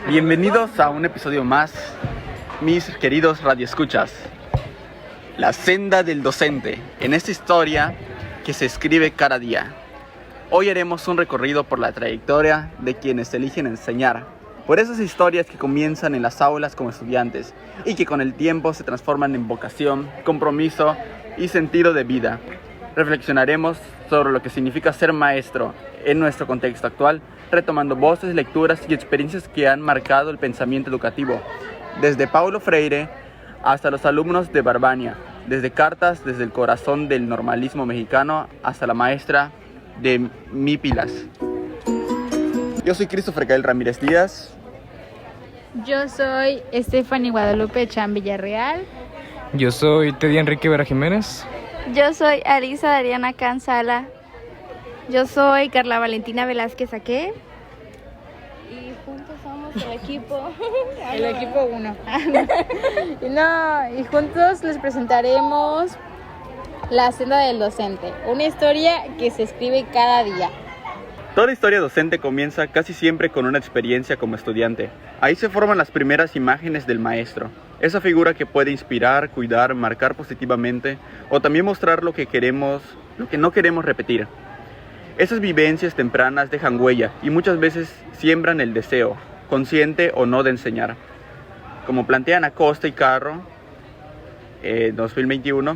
Bienvenidos a un episodio más, mis queridos radioescuchas. La senda del docente, en esta historia que se escribe cada día. Hoy haremos un recorrido por la trayectoria de quienes eligen enseñar, por esas historias que comienzan en las aulas como estudiantes y que con el tiempo se transforman en vocación, compromiso y sentido de vida. Reflexionaremos sobre lo que significa ser maestro en nuestro contexto actual, retomando voces, lecturas y experiencias que han marcado el pensamiento educativo, desde Paulo Freire hasta los alumnos de Barbania, desde cartas desde el corazón del normalismo mexicano hasta la maestra de Mípilas. Yo soy Christopher Gael Ramírez Díaz. Yo soy Stephanie Guadalupe Chan Villarreal. Yo soy Teddy Enrique Vera Jiménez. Yo soy Arisa Dariana Cansala. Yo soy Carla Valentina Velázquez Aque. Y juntos somos el equipo. El equipo 1. Y juntos les presentaremos La senda del docente, una historia que se escribe cada día. Toda historia docente comienza casi siempre con una experiencia como estudiante. Ahí se forman las primeras imágenes del maestro, esa figura que puede inspirar, cuidar, marcar positivamente o también mostrar lo que no queremos repetir. Esas vivencias tempranas dejan huella y muchas veces siembran el deseo, consciente o no, de enseñar. Como plantean Acosta y Carro, 2021,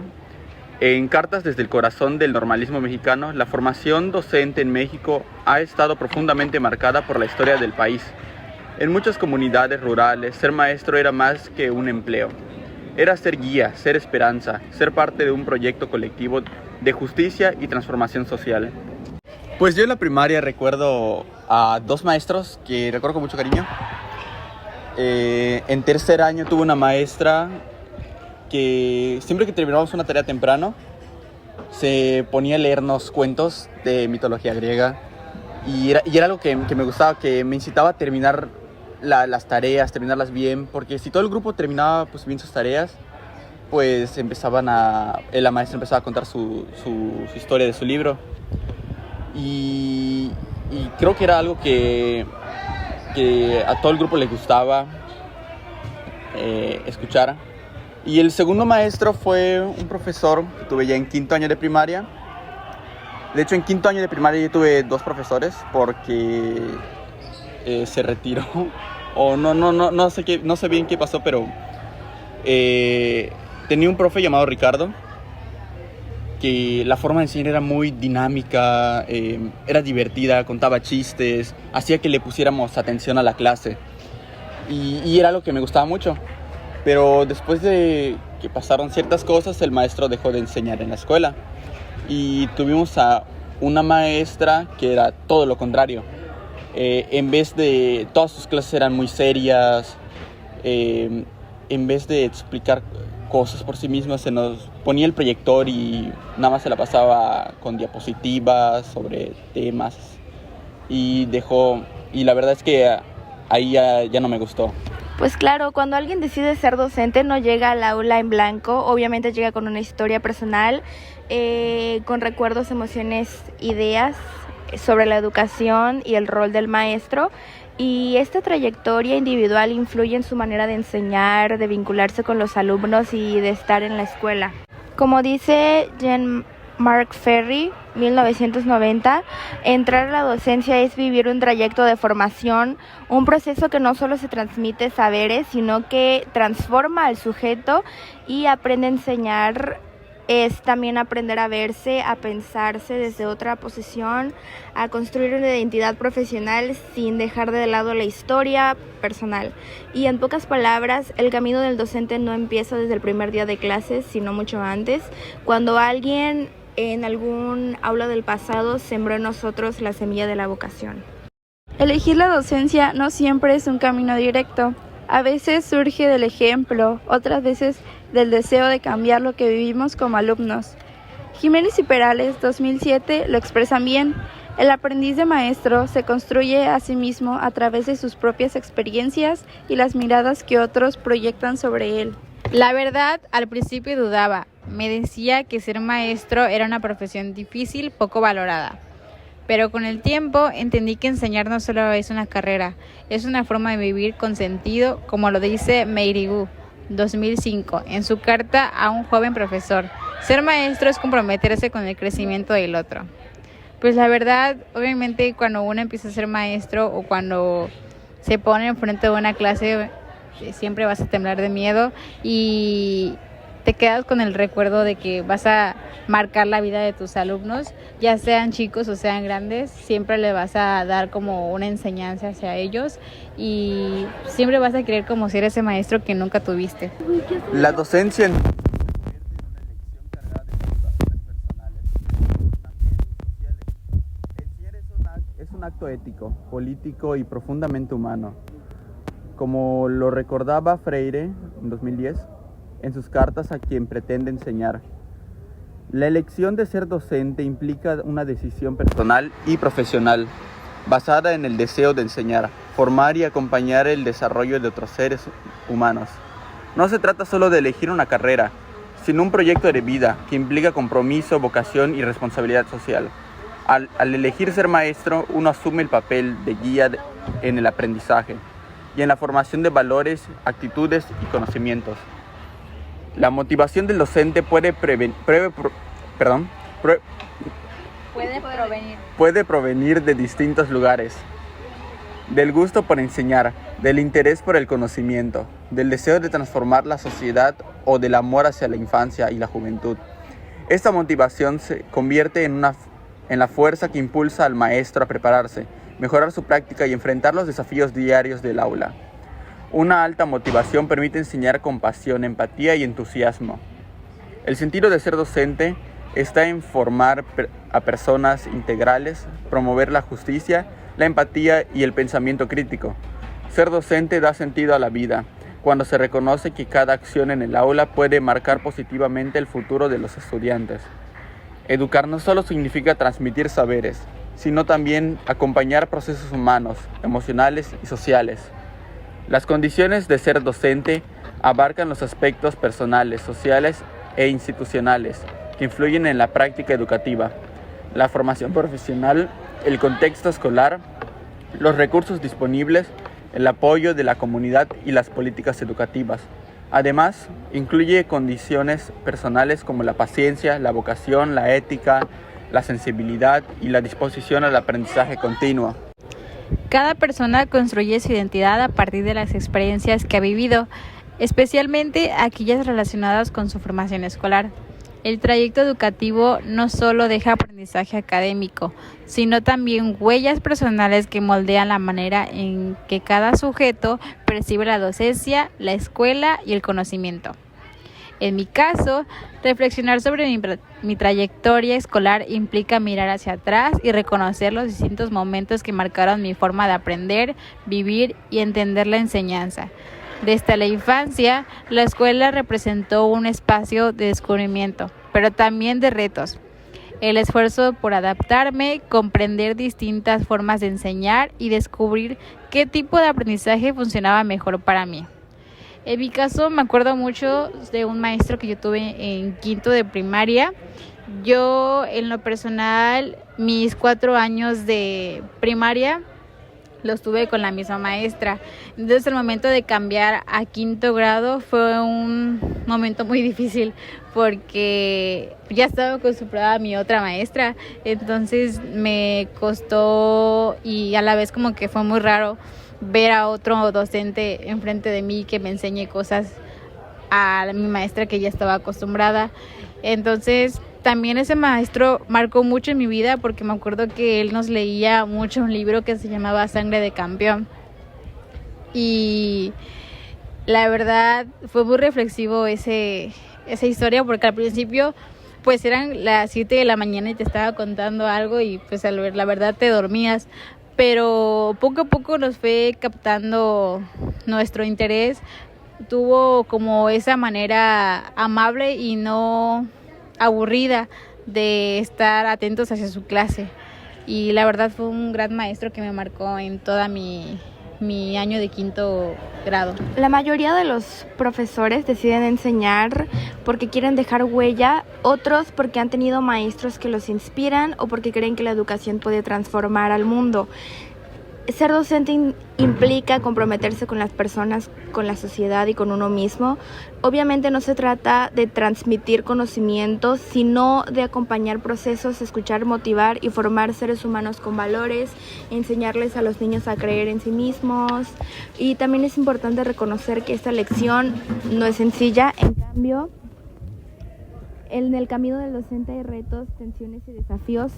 en Cartas desde el corazón del normalismo mexicano, la formación docente en México ha estado profundamente marcada por la historia del país. En muchas comunidades rurales, ser maestro era más que un empleo. Era ser guía, ser esperanza, ser parte de un proyecto colectivo de justicia y transformación social. Pues yo en la primaria recuerdo a dos maestros que recuerdo con mucho cariño. En tercer año tuve una maestra que siempre que terminábamos una tarea temprano se ponía a leernos cuentos de mitología griega y era algo que me gustaba, que me incitaba a terminar las tareas, terminarlas bien, porque si todo el grupo terminaba pues bien sus tareas, pues la maestra empezaba a contar su historia de su libro. Y creo que era algo que a todo el grupo le gustaba escuchar. Y el segundo maestro fue un profesor que tuve ya en quinto año de primaria. De hecho, en quinto año de primaria yo tuve dos profesores porque se retiró. O no sé bien qué pasó, pero tenía un profe llamado Ricardo, que la forma de enseñar era muy dinámica, era divertida, contaba chistes, hacía que le pusiéramos atención a la clase. Y era algo que me gustaba mucho. Pero después de que pasaron ciertas cosas, el maestro dejó de enseñar en la escuela. Y tuvimos a una maestra que era todo lo contrario. En vez de... Todas sus clases eran muy serias. En vez de explicar cosas por sí misma, se nos ponía el proyector y nada más se la pasaba con diapositivas sobre temas. Y la verdad es que ahí ya no me gustó. Pues claro, cuando alguien decide ser docente no llega al aula en blanco, obviamente llega con una historia personal, con recuerdos, emociones, ideas sobre la educación y el rol del maestro. Y esta trayectoria individual influye en su manera de enseñar, de vincularse con los alumnos y de estar en la escuela. Como dice Jean-Marc Ferry, 1990, entrar a la docencia es vivir un trayecto de formación, un proceso que no solo se transmite saberes, sino que transforma al sujeto y aprende a enseñar. Es también aprender a verse, a pensarse desde otra posición, a construir una identidad profesional sin dejar de lado la historia personal. Y en pocas palabras, el camino del docente no empieza desde el primer día de clases, sino mucho antes, cuando alguien en algún aula del pasado sembró en nosotros la semilla de la vocación. Elegir la docencia no siempre es un camino directo. A veces surge del ejemplo, otras veces del deseo de cambiar lo que vivimos como alumnos. Jiménez y Perales, 2007, lo expresan bien. El aprendiz de maestro se construye a sí mismo a través de sus propias experiencias y las miradas que otros proyectan sobre él. La verdad, al principio dudaba. Me decía que ser maestro era una profesión difícil, poco valorada. Pero con el tiempo entendí que enseñar no solo es una carrera, es una forma de vivir con sentido, como lo dice Mary Gu, 2005, en su carta a un joven profesor. Ser maestro es comprometerse con el crecimiento del otro. Pues la verdad, obviamente cuando uno empieza a ser maestro o cuando se pone enfrente de una clase, siempre vas a temblar de miedo y te quedas con el recuerdo de que vas a marcar la vida de tus alumnos, ya sean chicos o sean grandes, siempre le vas a dar como una enseñanza hacia ellos y siempre vas a querer como ser ese maestro que nunca tuviste. La docencia es un acto ético, político y profundamente humano. Como lo recordaba Freire en 2010, en sus cartas a quien pretende enseñar. La elección de ser docente implica una decisión personal y profesional, basada en el deseo de enseñar, formar y acompañar el desarrollo de otros seres humanos. No se trata solo de elegir una carrera, sino un proyecto de vida que implica compromiso, vocación y responsabilidad social. Al elegir ser maestro, uno asume el papel de guía en el aprendizaje y en la formación de valores, actitudes y conocimientos. La motivación del docente puede provenir de distintos lugares: del gusto por enseñar, del interés por el conocimiento, del deseo de transformar la sociedad o del amor hacia la infancia y la juventud. Esta motivación se convierte en la fuerza que impulsa al maestro a prepararse, mejorar su práctica y enfrentar los desafíos diarios del aula. Una alta motivación permite enseñar con pasión, empatía y entusiasmo. El sentido de ser docente está en formar a personas integrales, promover la justicia, la empatía y el pensamiento crítico. Ser docente da sentido a la vida, cuando se reconoce que cada acción en el aula puede marcar positivamente el futuro de los estudiantes. Educar no solo significa transmitir saberes, sino también acompañar procesos humanos, emocionales y sociales. Las condiciones de ser docente abarcan los aspectos personales, sociales e institucionales que influyen en la práctica educativa, la formación profesional, el contexto escolar, los recursos disponibles, el apoyo de la comunidad y las políticas educativas. Además, incluye condiciones personales como la paciencia, la vocación, la ética, la sensibilidad y la disposición al aprendizaje continuo. Cada persona construye su identidad a partir de las experiencias que ha vivido, especialmente aquellas relacionadas con su formación escolar. El trayecto educativo no solo deja aprendizaje académico, sino también huellas personales que moldean la manera en que cada sujeto percibe la docencia, la escuela y el conocimiento. En mi caso, reflexionar sobre mi trayectoria escolar implica mirar hacia atrás y reconocer los distintos momentos que marcaron mi forma de aprender, vivir y entender la enseñanza. Desde la infancia, la escuela representó un espacio de descubrimiento, pero también de retos. El esfuerzo por adaptarme, comprender distintas formas de enseñar y descubrir qué tipo de aprendizaje funcionaba mejor para mí. En mi caso, me acuerdo mucho de un maestro que yo tuve en quinto de primaria. Yo, en lo personal, mis 4 años de primaria los tuve con la misma maestra. Entonces, el momento de cambiar a quinto grado fue un momento muy difícil porque ya estaba acostumbrada a mi otra maestra. Entonces, me costó y a la vez como que fue muy raro ver a otro docente enfrente de mí que me enseñe cosas a mi maestra que ya estaba acostumbrada. Entonces, también ese maestro marcó mucho en mi vida porque me acuerdo que él nos leía mucho un libro que se llamaba Sangre de Campeón. Y la verdad fue muy reflexivo esa historia porque al principio pues eran las 7 de la mañana y te estaba contando algo y pues la verdad te dormías. Pero poco a poco nos fue captando nuestro interés. Tuvo como esa manera amable y no aburrida de estar atentos hacia su clase. Y la verdad fue un gran maestro que me marcó en toda mi mi año de quinto grado. La mayoría de los profesores deciden enseñar porque quieren dejar huella, otros porque han tenido maestros que los inspiran o porque creen que la educación puede transformar al mundo. Ser docente implica comprometerse con las personas, con la sociedad y con uno mismo. Obviamente no se trata de transmitir conocimientos, sino de acompañar procesos, escuchar, motivar y formar seres humanos con valores, enseñarles a los niños a creer en sí mismos. Y también es importante reconocer que esta lección no es sencilla, en cambio, en el camino del docente hay retos, tensiones y desafíos,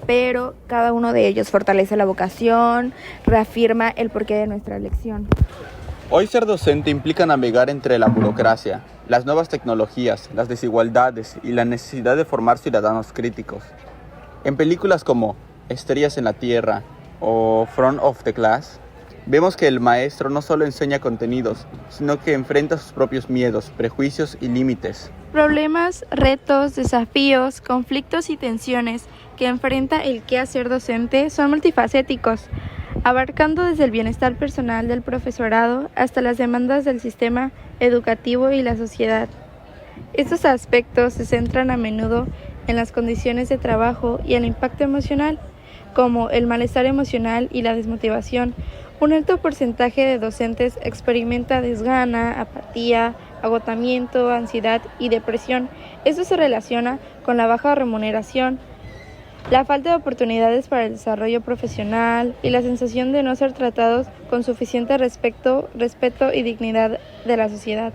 pero cada uno de ellos fortalece la vocación, reafirma el porqué de nuestra lección. Hoy ser docente implica navegar entre la burocracia, las nuevas tecnologías, las desigualdades y la necesidad de formar ciudadanos críticos. En películas como Estrellas en la Tierra o Front of the Class, vemos que el maestro no solo enseña contenidos, sino que enfrenta sus propios miedos, prejuicios y límites. Problemas, retos, desafíos, conflictos y tensiones que enfrenta el quehacer docente son multifacéticos, abarcando desde el bienestar personal del profesorado hasta las demandas del sistema educativo y la sociedad. Estos aspectos se centran a menudo en las condiciones de trabajo y el impacto emocional, como el malestar emocional y la desmotivación. Un alto porcentaje de docentes experimenta desgana, apatía, agotamiento, ansiedad y depresión. Esto se relaciona con la baja remuneración, la falta de oportunidades para el desarrollo profesional y la sensación de no ser tratados con suficiente respeto y dignidad de la sociedad.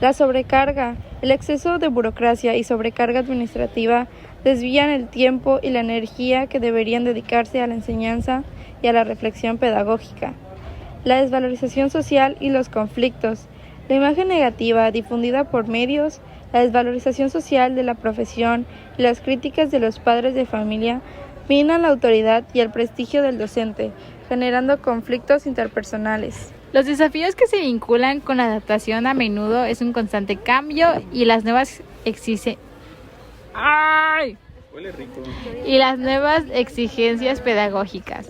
La sobrecarga, el exceso de burocracia y sobrecarga administrativa desvían el tiempo y la energía que deberían dedicarse a la enseñanza y a la reflexión pedagógica. La desvalorización social y los conflictos, la imagen negativa difundida por medios, la desvalorización social de la profesión y las críticas de los padres de familia minan la autoridad y el prestigio del docente, generando conflictos interpersonales. Los desafíos que se vinculan con la adaptación a menudo es un constante cambio y las nuevas exigencias pedagógicas.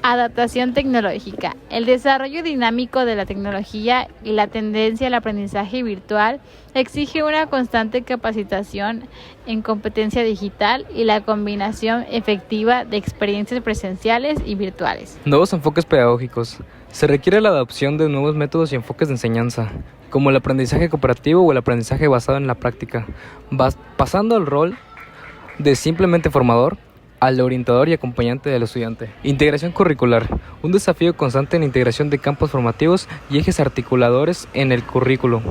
Adaptación tecnológica. El desarrollo dinámico de la tecnología y la tendencia al aprendizaje virtual exige una constante capacitación en competencia digital y la combinación efectiva de experiencias presenciales y virtuales. Nuevos enfoques pedagógicos. Se requiere la adopción de nuevos métodos y enfoques de enseñanza, como el aprendizaje cooperativo o el aprendizaje basado en la práctica, pasando al rol de simplemente formador al orientador y acompañante del estudiante. Integración curricular. Un desafío constante en la integración de campos formativos y ejes articuladores en el currículo,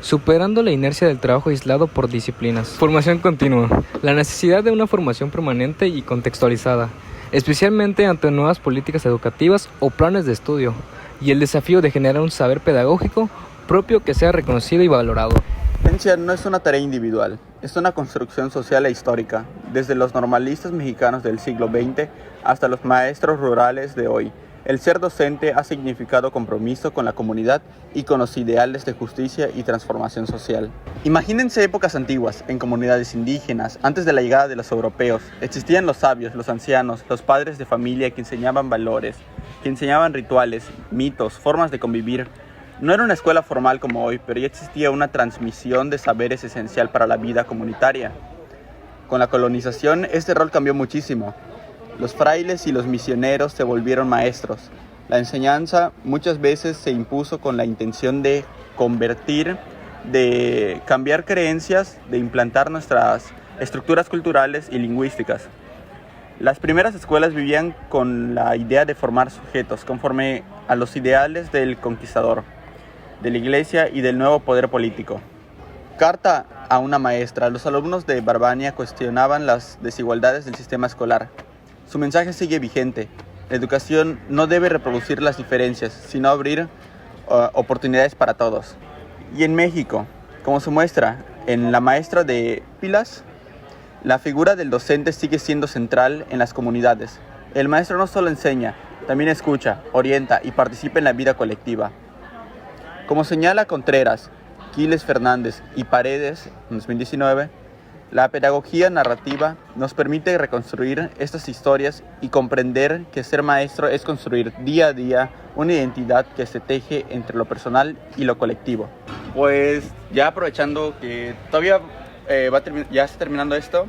superando la inercia del trabajo aislado por disciplinas. Formación continua. La necesidad de una formación permanente y contextualizada, especialmente ante nuevas políticas educativas o planes de estudio, y el desafío de generar un saber pedagógico propio que sea reconocido y valorado. La ciencia no es una tarea individual, es una construcción social e histórica, desde los normalistas mexicanos del siglo XX hasta los maestros rurales de hoy. El ser docente ha significado compromiso con la comunidad y con los ideales de justicia y transformación social. Imagínense épocas antiguas, en comunidades indígenas, antes de la llegada de los europeos. Existían los sabios, los ancianos, los padres de familia que enseñaban valores, que enseñaban rituales, mitos, formas de convivir. No era una escuela formal como hoy, pero ya existía una transmisión de saberes esencial para la vida comunitaria. Con la colonización, este rol cambió muchísimo. Los frailes y los misioneros se volvieron maestros. La enseñanza muchas veces se impuso con la intención de convertir, de cambiar creencias, de implantar nuestras estructuras culturales y lingüísticas. Las primeras escuelas vivían con la idea de formar sujetos conforme a los ideales del conquistador, de la iglesia y del nuevo poder político. Carta a una maestra. Los alumnos de Barbania cuestionaban las desigualdades del sistema escolar. Su mensaje sigue vigente. La educación no debe reproducir las diferencias, sino abrir oportunidades para todos. Y en México, como se muestra en La maestra de Pilas, la figura del docente sigue siendo central en las comunidades. El maestro no solo enseña, también escucha, orienta y participa en la vida colectiva. Como señala Contreras, Quiles Fernández y Paredes en 2019, La pedagogía narrativa nos permite reconstruir estas historias y comprender que ser maestro es construir día a día una identidad que se teje entre lo personal y lo colectivo. Pues ya aprovechando que todavía ya está terminando esto,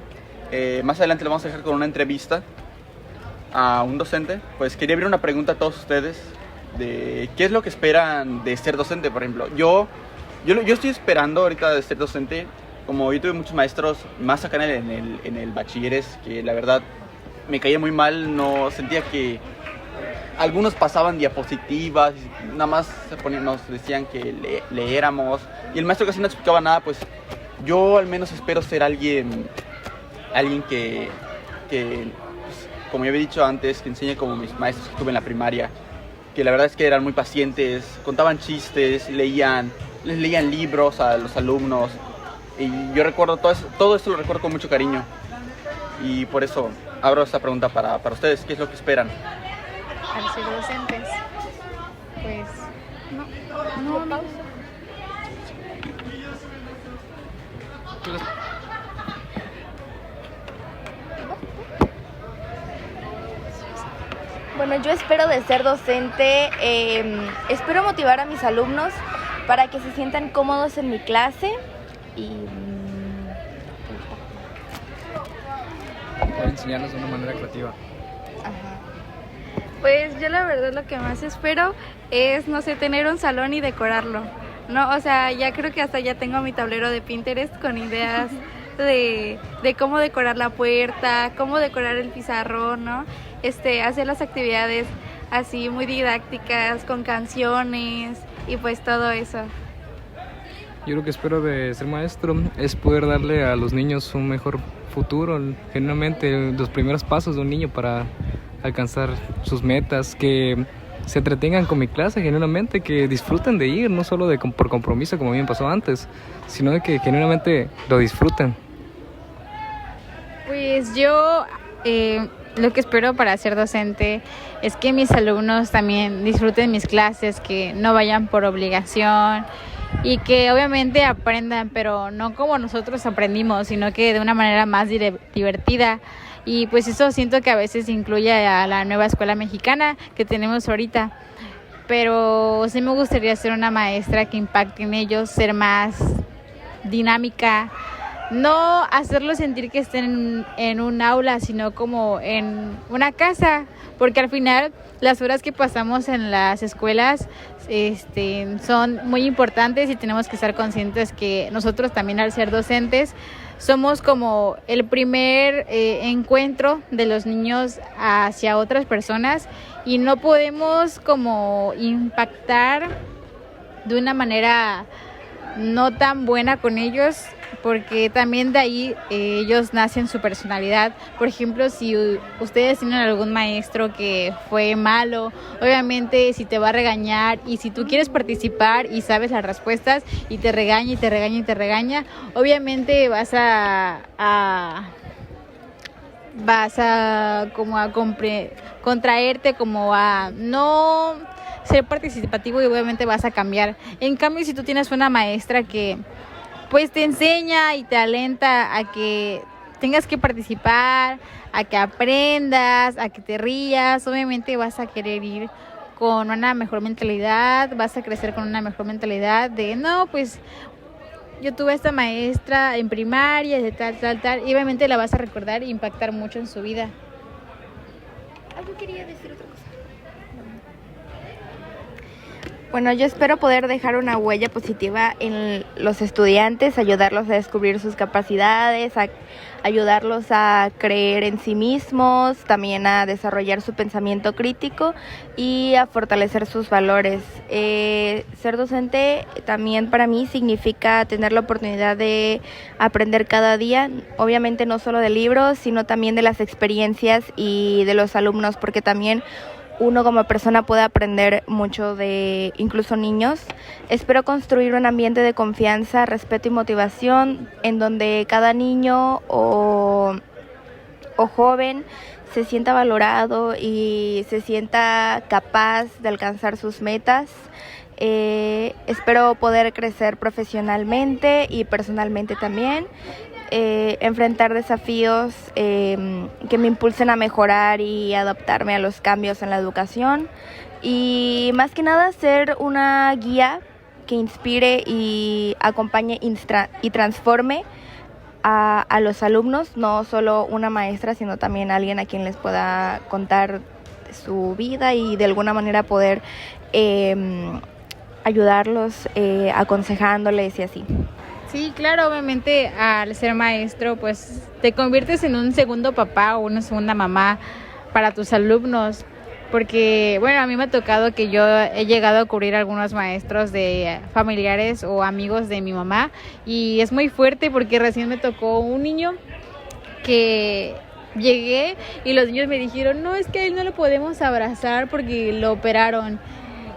más adelante lo vamos a dejar con una entrevista a un docente. Pues quería abrir una pregunta a todos ustedes de qué es lo que esperan de ser docente. Por ejemplo, yo estoy esperando ahorita de ser docente. Como yo tuve muchos maestros más acá en el bachilleres que la verdad me caía muy mal, no sentía que algunos pasaban diapositivas, nada más nos decían que leéramos y el maestro casi no explicaba nada. Pues yo al menos espero ser alguien que pues, como ya había dicho antes, que enseñe como mis maestros que tuve en la primaria, que la verdad es que eran muy pacientes, contaban chistes, les leían libros a los alumnos. Y yo recuerdo todo esto lo recuerdo con mucho cariño. Y por eso abro esta pregunta para ustedes. ¿Qué es lo que esperan? Al ser docentes, pues no. Bueno, yo espero de ser docente, espero motivar a mis alumnos para que se sientan cómodos en mi clase y Para enseñarnos de una manera creativa. Pues yo la verdad lo que más espero es, no sé, tener un salón y decorarlo, ¿no? O sea, ya creo que hasta ya tengo mi tablero de Pinterest con ideas de cómo decorar la puerta, cómo decorar el pizarrón, ¿no? Hacer las actividades así muy didácticas, con canciones y pues todo eso. Yo lo que espero de ser maestro es poder darle a los niños un mejor futuro, genuinamente los primeros pasos de un niño para alcanzar sus metas, que se entretengan con mi clase genuinamente, que disfruten de ir, no solo por compromiso como a mí me pasó antes, sino de que genuinamente lo disfruten. Pues yo lo que espero para ser docente es que mis alumnos también disfruten mis clases, que no vayan por obligación y que obviamente aprendan, pero no como nosotros aprendimos, sino que de una manera más divertida. Y pues eso siento que a veces incluye a la nueva escuela mexicana que tenemos ahorita. Pero sí me gustaría ser una maestra que impacte en ellos, ser más dinámica, no hacerlos sentir que estén en un aula, sino como en una casa, porque al final las horas que pasamos en las escuelas son muy importantes y tenemos que estar conscientes que nosotros también, al ser docentes, somos como el primer encuentro de los niños hacia otras personas y no podemos como impactar de una manera no tan buena con ellos, porque también de ahí ellos nacen su personalidad. Por ejemplo, si ustedes tienen algún maestro que fue malo, obviamente si te va a regañar y si tú quieres participar y sabes las respuestas y te regaña y te regaña y te regaña, obviamente vas a como a contraerte, como a no ser participativo y obviamente vas a cambiar. En cambio, si tú tienes una maestra que pues te enseña y te alenta a que tengas que participar, a que aprendas, a que te rías, obviamente vas a querer ir con una mejor mentalidad, vas a crecer con una mejor mentalidad de no, pues yo tuve esta maestra en primaria de tal, y obviamente la vas a recordar e impactar mucho en su vida. Yo quería decir otra cosa. Bueno, yo espero poder dejar una huella positiva en los estudiantes, ayudarlos a descubrir sus capacidades, a ayudarlos a creer en sí mismos, también a desarrollar su pensamiento crítico y a fortalecer sus valores. Ser docente también para mí significa tener la oportunidad de aprender cada día, obviamente no solo de libros, sino también de las experiencias y de los alumnos, porque también uno como persona puede aprender mucho de incluso niños. Espero construir un ambiente de confianza, respeto y motivación en donde cada niño o joven se sienta valorado y se sienta capaz de alcanzar sus metas. Espero poder crecer profesionalmente y personalmente también. enfrentar desafíos que me impulsen a mejorar y adaptarme a los cambios en la educación. Y más que nada ser una guía que inspire y acompañe y transforme a los alumnos, no solo una maestra, sino también alguien a quien les pueda contar su vida y de alguna manera poder ayudarlos aconsejándoles y así. Sí, claro, obviamente al ser maestro pues te conviertes en un segundo papá o una segunda mamá para tus alumnos, porque bueno, a mí me ha tocado que yo he llegado a cubrir a algunos maestros de familiares o amigos de mi mamá y es muy fuerte porque recién me tocó un niño que llegué y los niños me dijeron, no, es que a él no lo podemos abrazar porque lo operaron.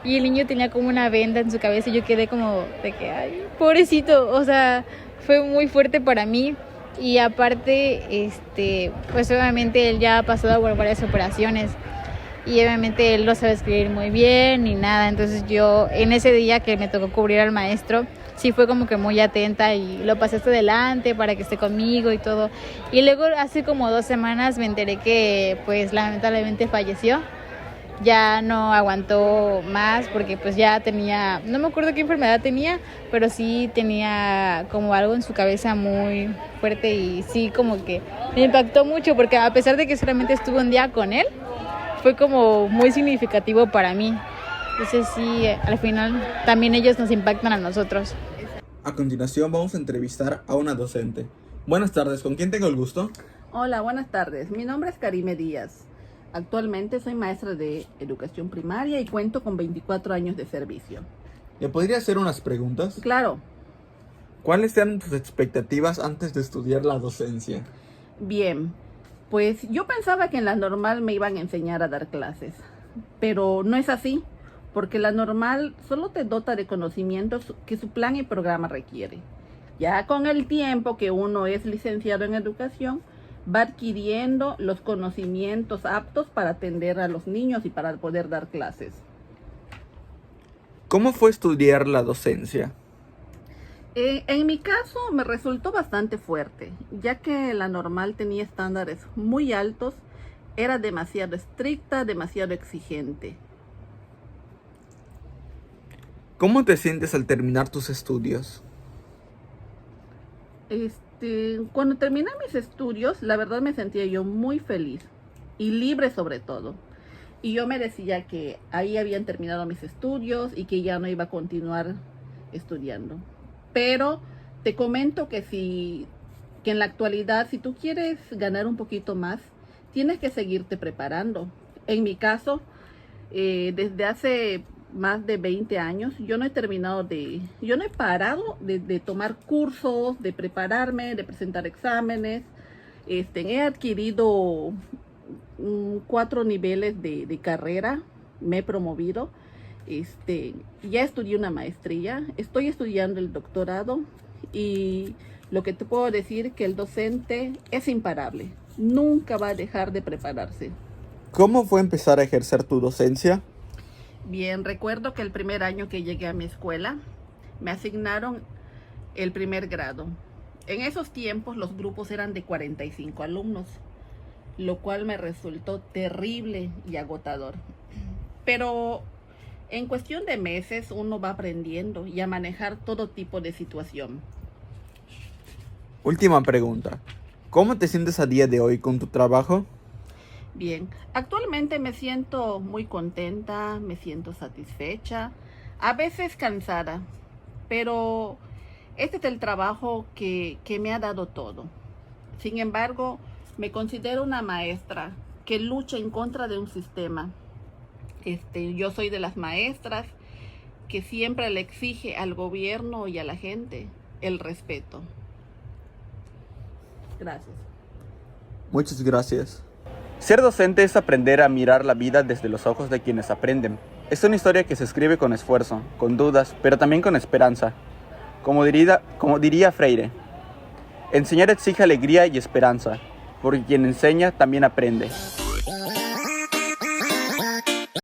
Y el niño tenía como una venda en su cabeza y yo quedé como de que, ay, pobrecito, o sea, fue muy fuerte para mí. Y aparte, pues obviamente él ya ha pasado por varias operaciones y obviamente él no sabe escribir muy bien ni nada. Entonces yo, en ese día que me tocó cubrir al maestro, sí fue como que muy atenta y lo pasé hasta adelante para que esté conmigo y todo. Y luego hace como 2 semanas me enteré que pues lamentablemente falleció. Ya no aguantó más porque pues ya tenía, no me acuerdo qué enfermedad tenía, pero sí tenía como algo en su cabeza muy fuerte y sí como que me impactó mucho porque a pesar de que solamente estuve un día con él, fue como muy significativo para mí. Entonces sí, al final también ellos nos impactan a nosotros. A continuación vamos a entrevistar a una docente. Buenas tardes, ¿con quién tengo el gusto? Hola, buenas tardes. Mi nombre es Karime Díaz. Actualmente soy maestra de educación primaria y cuento con 24 años de servicio. ¿Le podría hacer unas preguntas? Claro, ¿Cuáles eran tus expectativas antes de estudiar la docencia? bien. Pues yo pensaba que en la normal me iban a enseñar a dar clases, pero no es así, porque la normal solo te dota de conocimientos que su plan y programa requiere. Ya con el tiempo que uno es licenciado en educación, va adquiriendo los conocimientos aptos para atender a los niños y para poder dar clases. ¿Cómo fue estudiar la docencia? En mi caso me resultó bastante fuerte, ya que la normal tenía estándares muy altos, era demasiado estricta, demasiado exigente. ¿Cómo te sientes al terminar tus estudios? Cuando terminé mis estudios, la verdad me sentía yo muy feliz y libre sobre todo. Y yo me decía que ahí habían terminado mis estudios y que ya no iba a continuar estudiando. Pero te comento que en la actualidad, si tú quieres ganar un poquito más, tienes que seguirte preparando. En mi caso, desde hace más de 20 años, yo no he parado de tomar cursos, de prepararme, de presentar exámenes. He adquirido 4 niveles de carrera, me he promovido. Ya estudié una maestría, estoy estudiando el doctorado y lo que te puedo decir que el docente es imparable, nunca va a dejar de prepararse. ¿Cómo fue empezar a ejercer tu docencia? Bien, recuerdo que el primer año que llegué a mi escuela me asignaron el primer grado. En esos tiempos los grupos eran de 45 alumnos, lo cual me resultó terrible y agotador. Pero en cuestión de meses uno va aprendiendo y a manejar todo tipo de situación. Última pregunta. ¿Cómo te sientes a día de hoy con tu trabajo? Bien, actualmente me siento muy contenta, me siento satisfecha, a veces cansada, pero este es el trabajo que me ha dado todo. Sin embargo, me considero una maestra que lucha en contra de un sistema. Yo soy de las maestras que siempre le exige al gobierno y a la gente el respeto. Gracias. Muchas gracias. Ser docente es aprender a mirar la vida desde los ojos de quienes aprenden. Es una historia que se escribe con esfuerzo, con dudas, pero también con esperanza. Como diría Freire, enseñar exige alegría y esperanza, porque quien enseña también aprende.